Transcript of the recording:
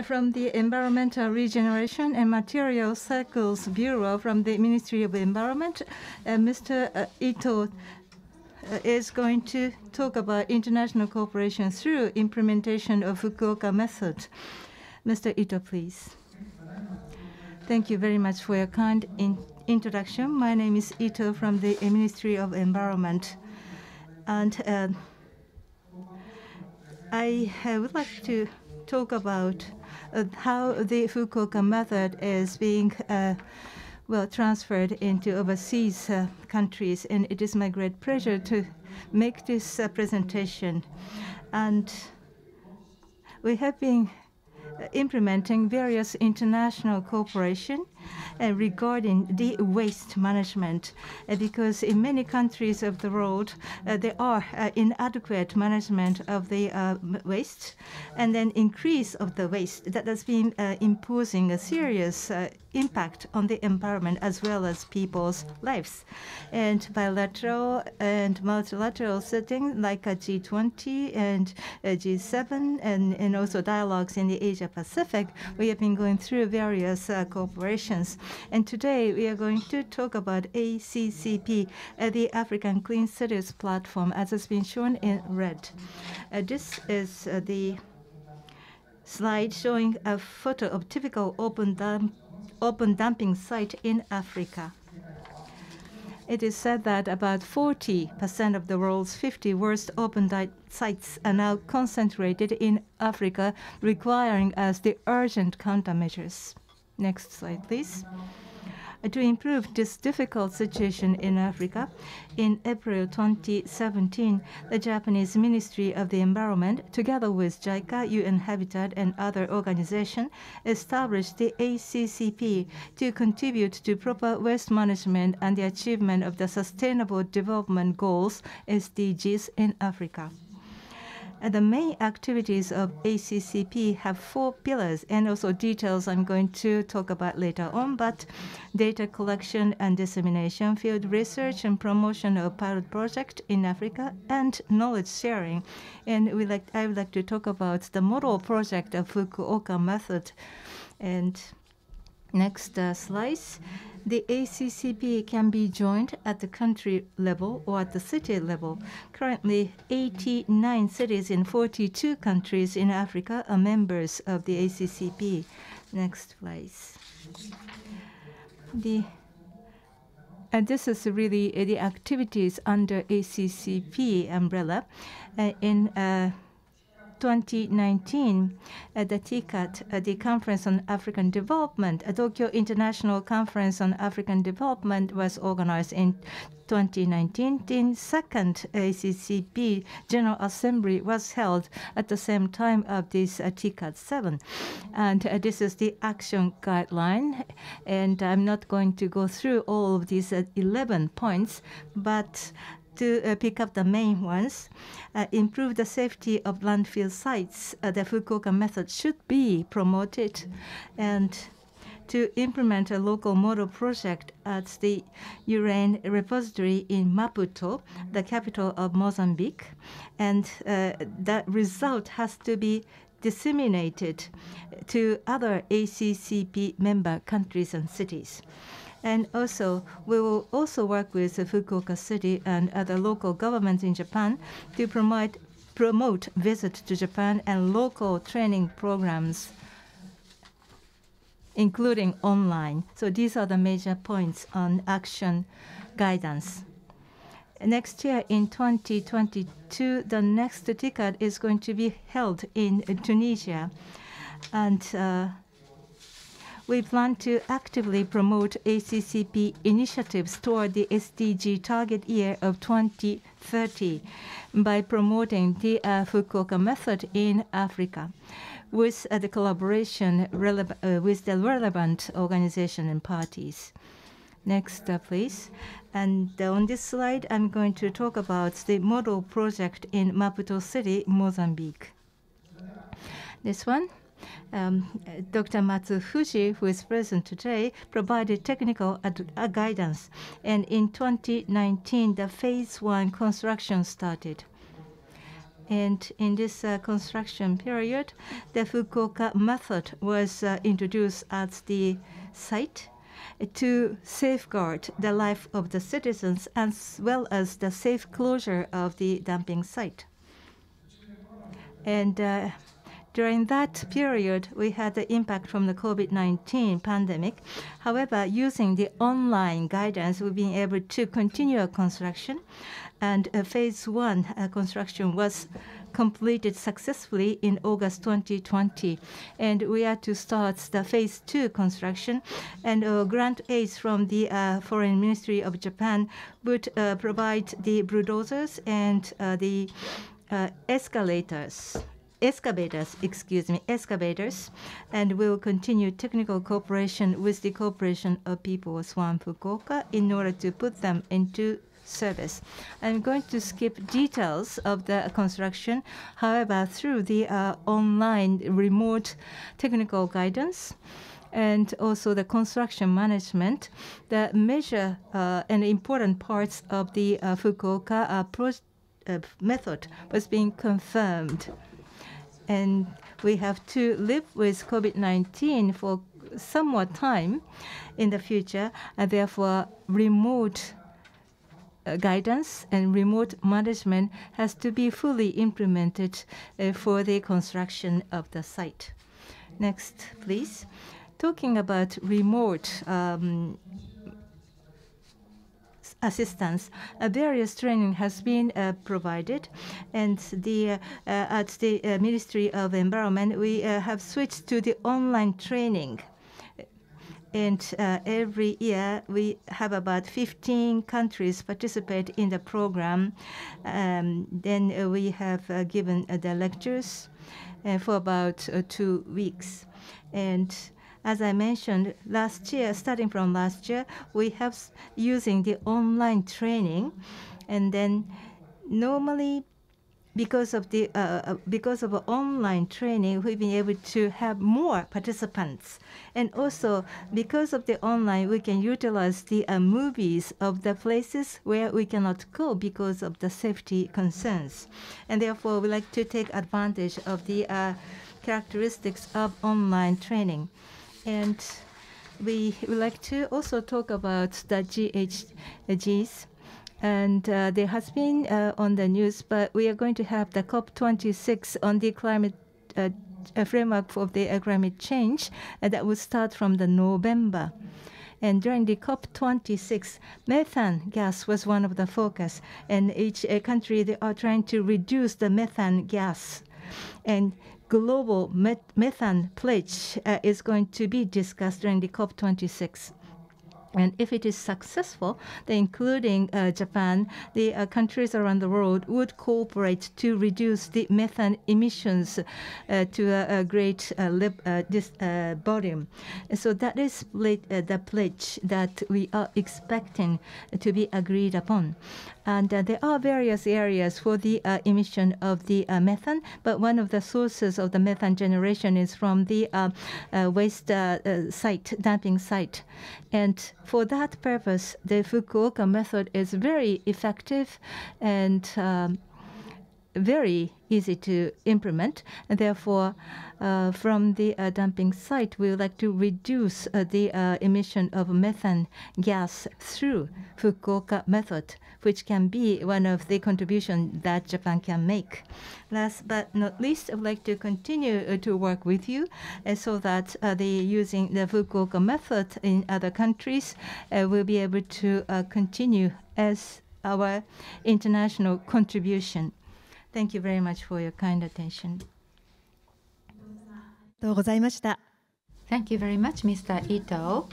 From the Environmental Regeneration and Material Cycles Bureau from the Ministry of Environment, Mr. Ito is going to talk about international cooperation through implementation of Fukuoka Method. Mr. Ito, please. Thank you very much for your kind introduction. My name is Ito from the Ministry of Environment. And I would like to talk about how the Fukuoka Method is being transferred into overseas countries, and it is my great pleasure to make this presentation. And we have been implementing various international cooperation regarding the waste management, because in many countries of the world there are inadequate management of the waste, and then increase of the waste that has been imposing a serious impact on the environment as well as people's lives. And bilateral and multilateral settings like G20 and G7 and also dialogues in the Asia Pacific, we have been going through various cooperations. And today we are going to talk about ACCP, the African Clean Cities Platform, as has been shown in red. This is the slide showing a photo of typical open dumping site in Africa. It is said that about 40% of the world's 50 worst open sites are now concentrated in Africa, requiring us the urgent countermeasures. Next slide, please. To improve this difficult situation in Africa, in April 2017, the Japanese Ministry of the Environment, together with JICA, UN Habitat, and other organizations, established the ACCP to contribute to proper waste management and the achievement of the Sustainable Development Goals, SDGs, in Africa. The main activities of ACCP have 4 pillars, and also details I'm going to talk about later on, but data collection and dissemination, field research and promotion of pilot project in Africa, and knowledge sharing. And I would like to talk about the model project of Fukuoka Method. And next slides. The ACCP can be joined at the country level or at the city level. Currently, 89 cities in 42 countries in Africa are members of the ACCP. Next, please. This is really the activities under ACCP umbrella. In 2019, the TICAD, the Conference on African Development, a Tokyo International Conference on African Development, was organized in 2019. The second ACCP General Assembly was held at the same time of this TICAD 7. And this is the action guideline. And I'm not going to go through all of these 11 points, but to pick up the main ones, improve the safety of landfill sites. The Fukuoka Method should be promoted, and to implement a local model project at the urine repository in Maputo, the capital of Mozambique, and that result has to be disseminated to other ACCP member countries and cities. And also, we will also work with the Fukuoka City and other local governments in Japan to promote visit to Japan and local training programs, including online. So these are the major points on action guidance. Next year, in 2022, the next TICAD is going to be held in Tunisia. And we plan to actively promote ACCP initiatives toward the SDG target year of 2030 by promoting the Fukuoka Method in Africa with the collaboration with the relevant organizations and parties. Next, please. And on this slide, I'm going to talk about the model project in Maputo City, Mozambique. This one. Dr. Matsufuji, who is present today, provided technical guidance. And in 2019, the phase 1 construction started. And in this construction period, the Fukuoka Method was introduced at the site to safeguard the life of the citizens as well as the safe closure of the dumping site. And during that period, we had the impact from the COVID-19 pandemic. However, using the online guidance, we've been able to continue our construction. And phase 1 construction was completed successfully in August 2020. And we are to start the phase 2 construction. And grant aids from the Foreign Ministry of Japan would provide the bulldozers and the excavators, and we will continue technical cooperation with the Corporation of People's One Fukuoka in order to put them into service. I'm going to skip details of the construction. However, through the online remote technical guidance and also the construction management, the major and important parts of the Fukuoka method was being confirmed. And we have to live with COVID-19 for somewhat time in the future, and therefore remote guidance and remote management has to be fully implemented for the construction of the site. Next, please. Talking about remote assistance, various training has been provided, and at the Ministry of Environment, we have switched to the online training. And every year, we have about 15 countries participate in the program. Then we have given the lectures for about 2 weeks. And as I mentioned, last year, starting from last year, we have using the online training, and then normally, because of online training, we've been able to have more participants, and also because of the online, we can utilize the movies of the places where we cannot go because of the safety concerns, and therefore we like to take advantage of the characteristics of online training. And we would like to also talk about the GHGs. And there has been on the news, but we are going to have the COP26 on the climate framework for the climate change that will start from the November. And during the COP26, methane gas was one of the focus. And each country, they are trying to reduce the methane gas. And global methane pledge is going to be discussed during the COP26. And if it is successful, then including Japan, the countries around the world would cooperate to reduce the methane emissions to a great volume. So that is the pledge that we are expecting to be agreed upon. And there are various areas for the emission of the methane, but one of the sources of the methane generation is from the waste site, dumping site. And for that purpose, the Fukuoka method is very effective and very easy to implement. And therefore, from the dumping site, we would like to reduce the emission of methane gas through Fukuoka method, which can be one of the contributions that Japan can make. Last but not least, I would like to continue to work with you so that using the Fukuoka method in other countries will be able to continue as our international contribution. Thank you very much for your kind attention. Thank you very much, Mr. Ito.